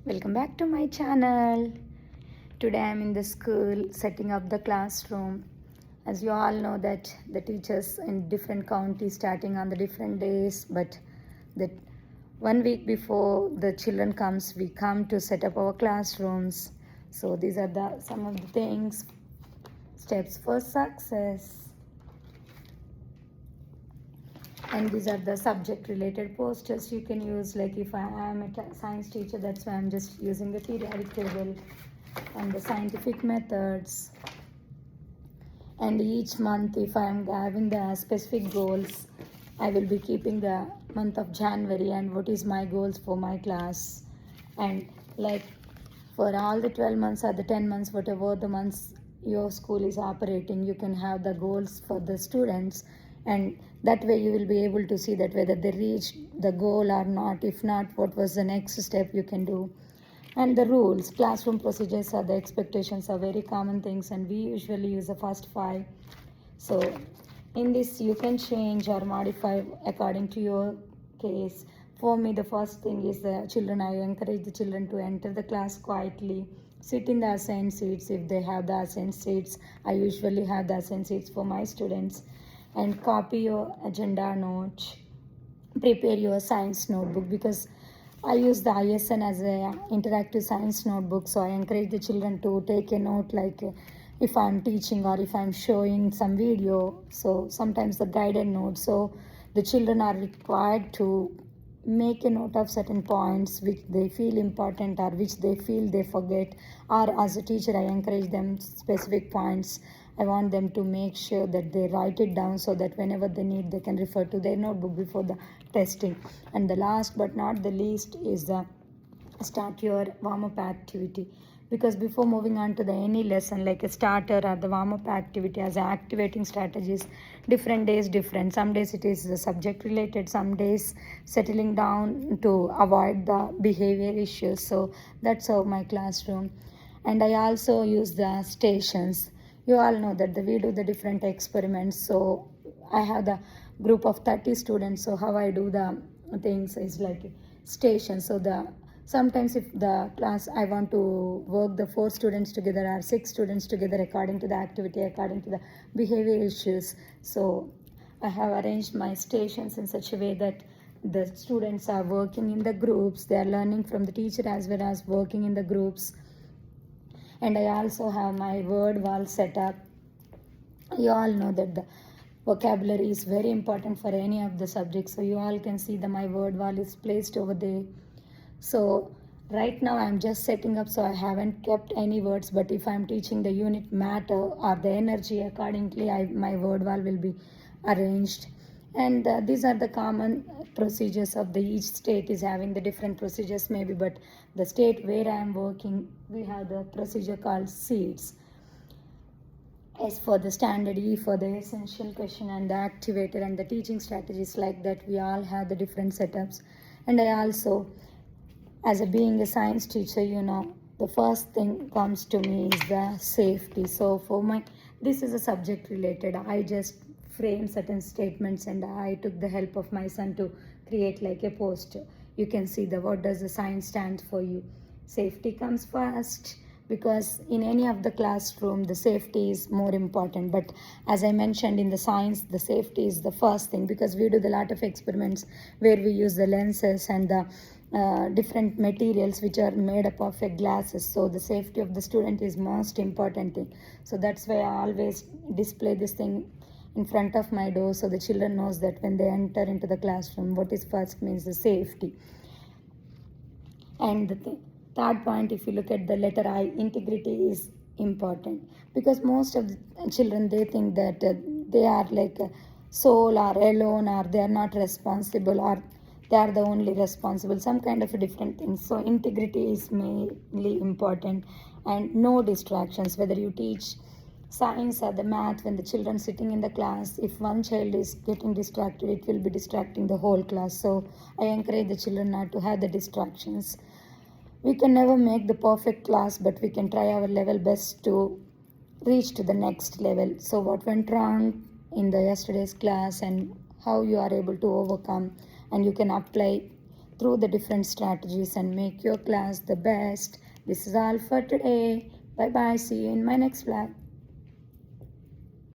Welcome back to my channel. Today I'm in the school setting up the classroom. As you all know that the teachers in different counties starting on the different days, but that 1 week before the children comes, we come to set up our classrooms. So these are the some of the things, steps for success. And these are the subject related posters you can use, like if I am a science teacher, that's why I'm just using the periodic table and the scientific methods. And each month, if I am having the specific goals, I will be keeping the month of January and what is my goals for my class. And like for all the 12 months or the 10 months, whatever the months your school is operating, you can have the goals for the students, and that way you will be able to see that whether they reach the goal or not. If not, what was the next step you can do. And the rules, classroom procedures are the expectations are very common things, and we usually use the first 5. So in this you can change or modify according to your case. For me, the first thing is the children. I encourage the children to enter the class quietly, sit in the assigned seats. If they have the assigned seats, I usually have the assigned seats for my students. And copy your agenda notes, prepare your science notebook, because I use the ISN as a interactive science notebook. So I encourage the children to take a note, like if I'm teaching or if I'm showing some video. So sometimes the guided notes. So the children are required to make a note of certain points which they feel important or which they feel they forget. Or as a teacher, I encourage them specific points. I want them to make sure that they write it down so that whenever they need, they can refer to their notebook before the testing. And the last but not the least is the start your warm-up activity, because before moving on to the any lesson, like a starter or the warm-up activity as activating strategies, different days different. Some days it is the subject related, some days settling down to avoid the behavior issues. So that's how my classroom. And I also use the stations. You all know that we do the different experiments. So I have the group of 30 students. So how I do the things is like station. So the sometimes if the class I want to work the 4 students together or 6 students together according to the activity, according to the behavior issues. So I have arranged my stations in such a way that the students are working in the groups. They are learning from the teacher as well as working in the groups. And I also have my word wall set up. You all know that the vocabulary is very important for any of the subjects. So you all can see that my word wall is placed over there. So right now I'm just setting up, so I haven't kept any words, but if I'm teaching the unit matter or the energy, accordingly my word wall will be arranged. And these are the common procedures of the each state is having the different procedures maybe, but the state where I am working, we have the procedure called seeds. S for the standard, E for the essential question, and the activator and the teaching strategies. Like that we all have the different setups. And I also, as a being a science teacher, the first thing comes to me is the safety. So for my, this is a subject related, I just frame certain statements and I took the help of my son to create like a poster. You can see the what does the science stand for you. Safety comes first, because in any of the classroom the safety is more important. But as I mentioned, in the science the safety is the first thing, because we do a lot of experiments where we use the lenses and the different materials which are made up of glasses. So the safety of the student is most important thing. So that's why I always display this thing in front of my door, so the children knows that when they enter into the classroom, what is first means the safety. And the third point, if you look at the letter I, integrity is important, because most of the children, they think that they are like a soul or alone, or they are not responsible, or they are the only responsible, some kind of a different thing. So integrity is mainly important. And no distractions, whether you teach science or the math, when the children sitting in the class, if one child is getting distracted, it will be distracting the whole class. So I encourage the children not to have the distractions. We can never make the perfect class, but we can try our level best to reach to the next level. So what went wrong in the yesterday's class and how you are able to overcome, and you can apply through the different strategies and make your class the best. This is all for today. Bye bye. See you in my next vlog.